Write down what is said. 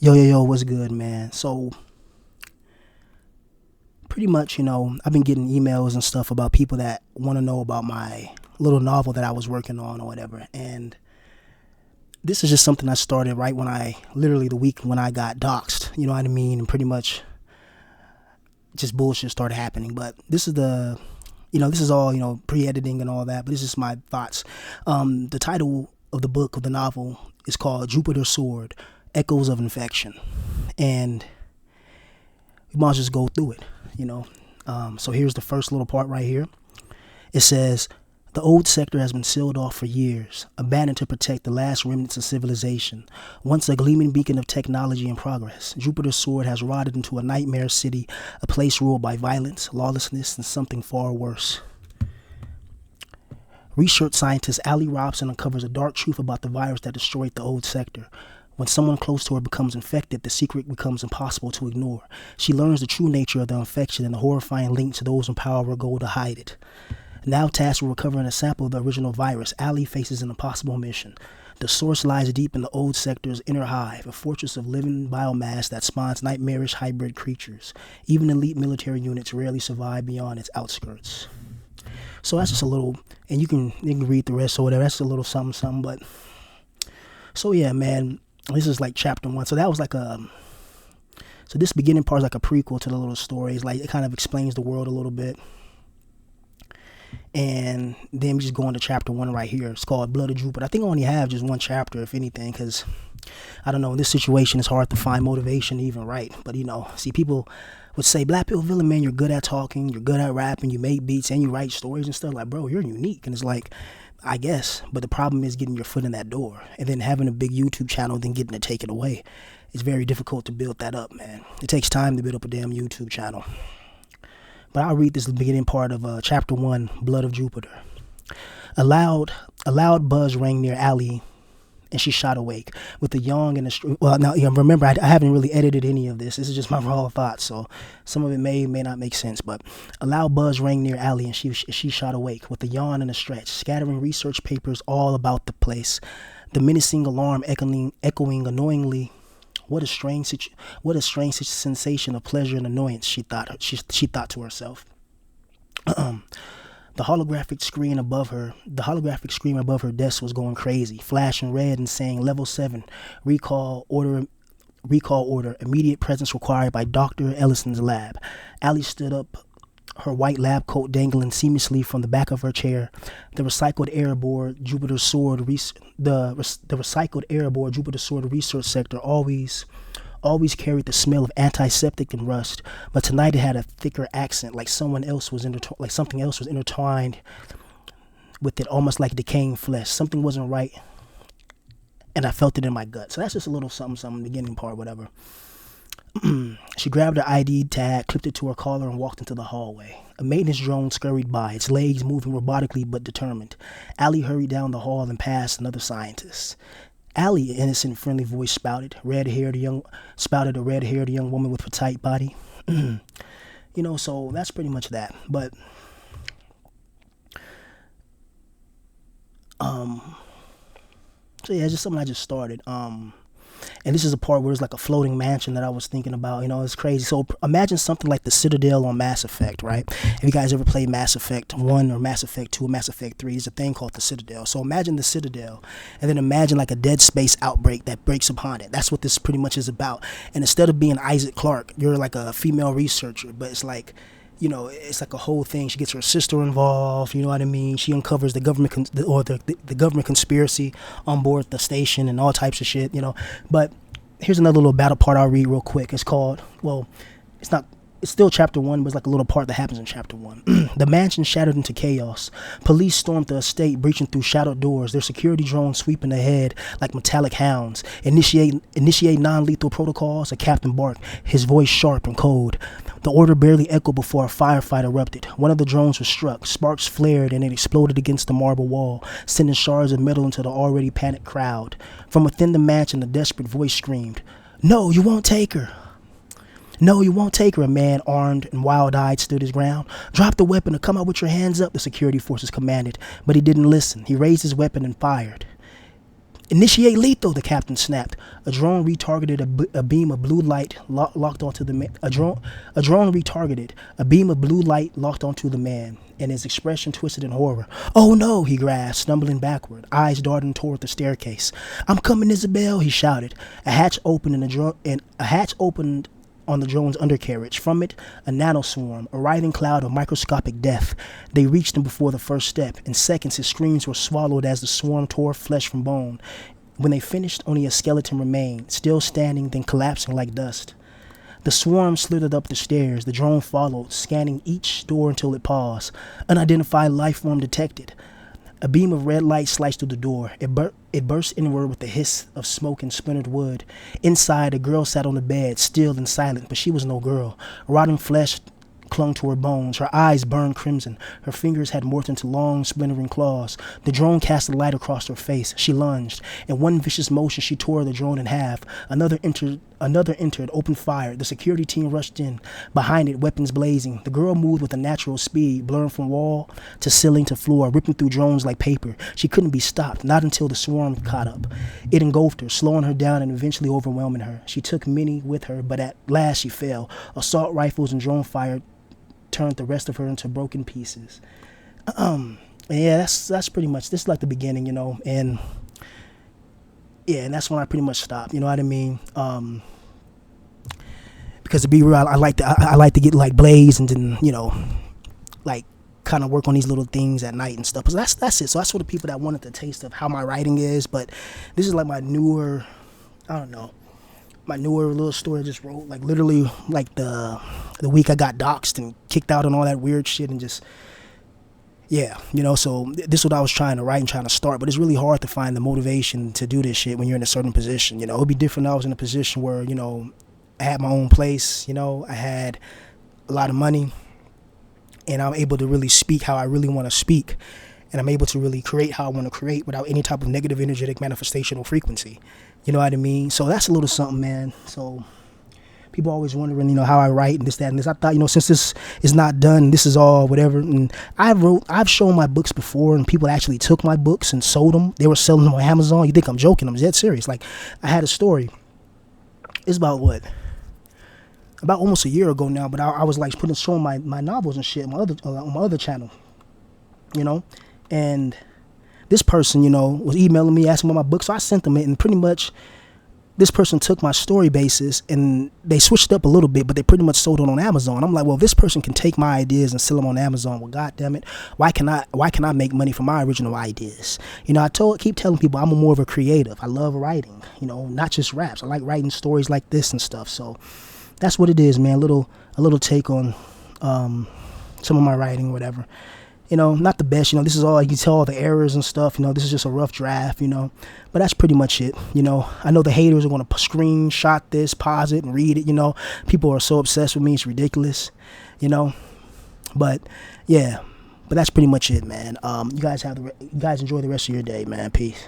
Yo, what's good, man? So, pretty much, I've been getting emails and stuff about people that want to know about my little novel that I was working on or whatever. And this is just something I started right when literally the week when I got doxxed, you know what I mean? And pretty much just bullshit started happening. But this is all, pre editing and all that, but this is my thoughts. The title of the book, of the novel, is called Jupiter's Sword Echoes of Infection. And we might just go through it. So here's the first little part right here. It says, the old sector has been sealed off for years, abandoned to protect the last remnants of civilization. Once a gleaming beacon of technology and progress, Jupiter's Sword has rotted into a nightmare city, a place ruled by violence, lawlessness, and something far worse. Research scientist Allie Robson uncovers a dark truth about the virus that destroyed the old sector. When someone close to her becomes infected, the secret becomes impossible to ignore. She learns the true nature of the infection and the horrifying link to those in power will go to hide it. Now tasked with recovering a sample of the original virus, Allie faces an impossible mission. The source lies deep in the old sector's inner hive, a fortress of living biomass that spawns nightmarish hybrid creatures. Even elite military units rarely survive beyond its outskirts. So that's just a little, and you can read the rest or whatever. That's a little something, but so yeah, man. This is like chapter 1. So that was so this beginning part is like a prequel to the little story. It's like it kind of explains the world a little bit. And then we just go into chapter 1 right here. It's called Blood of Jupiter. I think I only have just one chapter, if anything, because I don't know, in this situation it's hard to find motivation to even write. But see, people would say, Black Pill Villain, man, you're good at talking, you're good at rapping, you make beats, and you write stories and stuff. Like, bro, you're unique. And it's like, I guess, but the problem is getting your foot in that door, and then having a big YouTube channel, then getting it taken away. It's very difficult to build that up, man. It takes time to build up a damn YouTube channel. But I'll read this beginning part of chapter 1, Blood of Jupiter. A loud buzz rang near Allie, and she shot awake with a yawn and well, now remember, I haven't really edited any of this. This is just my raw thoughts, so some of it may not make sense. But a loud buzz rang near Allie, and she shot awake with a yawn and a stretch, scattering research papers all about the place. The menacing alarm echoing annoyingly. What a strange sensation of pleasure and annoyance, she thought to herself. The holographic screen above her desk was going crazy, flashing red and saying level 7, recall order, immediate presence required by Dr. Ellison's lab. Allie stood up, her white lab coat dangling seamlessly from the back of her chair. The recycled air aboard Jupiter's Sword research sector always carried the smell of antiseptic and rust, but tonight it had a thicker accent, like something else was intertwined with it, almost like decaying flesh. Something wasn't right, and I felt it in my gut. So that's just a little something, beginning part, whatever. She grabbed her ID tag, clipped it to her collar, and walked into the hallway. A maintenance drone scurried by, its legs moving robotically but determined. Allie hurried down the hall and past another scientist. Allie, an innocent, friendly voice spouted, a red-haired young woman with a tight body. So that's pretty much that. But, so yeah, it's just something I just started. And this is a part where it's like a floating mansion that I was thinking about. It's crazy. So imagine something like the Citadel on Mass Effect, right? If you guys ever played Mass Effect 1 or Mass Effect 2 or Mass Effect 3, there's a thing called the Citadel. So imagine the Citadel, and then imagine like a Dead Space outbreak that breaks upon it. That's what this pretty much is about. And instead of being Isaac Clarke, you're like a female researcher, but it's like, it's like a whole thing. She gets her sister involved, you know what I mean? She uncovers the government the government conspiracy on board the station and all types of shit, But here's another little battle part I'll read real quick. It's called, it's still chapter 1, but it's like a little part that happens in chapter 1. The mansion shattered into chaos. Police stormed the estate, breaching through shadowed doors, their security drones sweeping ahead like metallic hounds. Initiate non-lethal protocols, a captain barked, his voice sharp and cold. The order barely echoed before a firefight erupted. One of the drones was struck. Sparks flared and it exploded against the marble wall, sending shards of metal into the already panicked crowd. From within the mansion, a desperate voice screamed, "No, you won't take her." "No, you won't take her," a man armed and wild-eyed stood his ground. "Drop the weapon or come out with your hands up," the security forces commanded, but he didn't listen. He raised his weapon and fired. Initiate lethal, the captain snapped. A drone retargeted a beam of blue light locked onto the man. A drone retargeted a beam of blue light locked onto the man, and his expression twisted in horror. "Oh no," he gasped, stumbling backward, eyes darting toward the staircase. "I'm coming, Isabel," he shouted. A hatch opened on the drone's undercarriage. From it, a nanoswarm, a writhing cloud of microscopic death. They reached him before the first step. In seconds, his screams were swallowed as the swarm tore flesh from bone. When they finished, only a skeleton remained, still standing, then collapsing like dust. The swarm slithered up the stairs. The drone followed, scanning each door until it paused. Unidentified life form detected. A beam of red light sliced through the door. It burst inward with the hiss of smoke and splintered wood. Inside, a girl sat on the bed, still and silent, but she was no girl. Rotting flesh clung to her bones. Her eyes burned crimson. Her fingers had morphed into long, splintering claws. The drone cast a light across her face. She lunged. In one vicious motion, she tore the drone in half. Another entered, opened fire. The security team rushed in. Behind it, weapons blazing. The girl moved with a natural speed, blurring from wall to ceiling to floor, ripping through drones like paper. She couldn't be stopped, not until the swarm caught up. It engulfed her, slowing her down and eventually overwhelming her. She took many with her, but at last she fell. Assault rifles and drone fire turned the rest of her into broken pieces. And yeah, that's pretty much, this is like the beginning, and yeah, and that's when I pretty much stopped, you know what I mean? Because to be real, I like to get like blaze and then, like kind of work on these little things at night and stuff. So that's it. So that's for the people that wanted the taste of how my writing is. But this is like my newer, my newer little story I just wrote, like literally like the week I got doxxed and kicked out and all that weird shit, and just, yeah, so this is what I was trying to write and trying to start, but it's really hard to find the motivation to do this shit when you're in a certain position. It would be different if I was in a position where, I had my own place, I had a lot of money, and I'm able to really speak how I really want to speak, and I'm able to really create how I want to create without any type of negative energetic manifestation or frequency. You know what I mean? So that's a little something, man. So people always wondering, how I write and this, that, and this. I thought, since this is not done, this is all whatever. And I've shown my books before, and people actually took my books and sold them. They were selling them on Amazon. You think I'm joking? I'm dead serious. Like, I had a story. It's about almost a year ago now, but I was like showing my novels and shit on my other channel, and this person, was emailing me asking about my book, so I sent them it, and pretty much this person took my story basis and they switched it up a little bit, but they pretty much sold it on Amazon. I'm like, well, if this person can take my ideas and sell them on Amazon, well, God damn it, why can I make money from my original ideas? I keep telling people I'm more of a creative. I love writing, not just raps. I like writing stories like this and stuff. So that's what it is, man. A little take on some of my writing, whatever. Not the best, this is all, you can tell all the errors and stuff, this is just a rough draft, but that's pretty much it. I know the haters are going to screenshot this, pause it, and read it, people are so obsessed with me, it's ridiculous, but yeah, but that's pretty much it, man. You guys enjoy the rest of your day, man. Peace.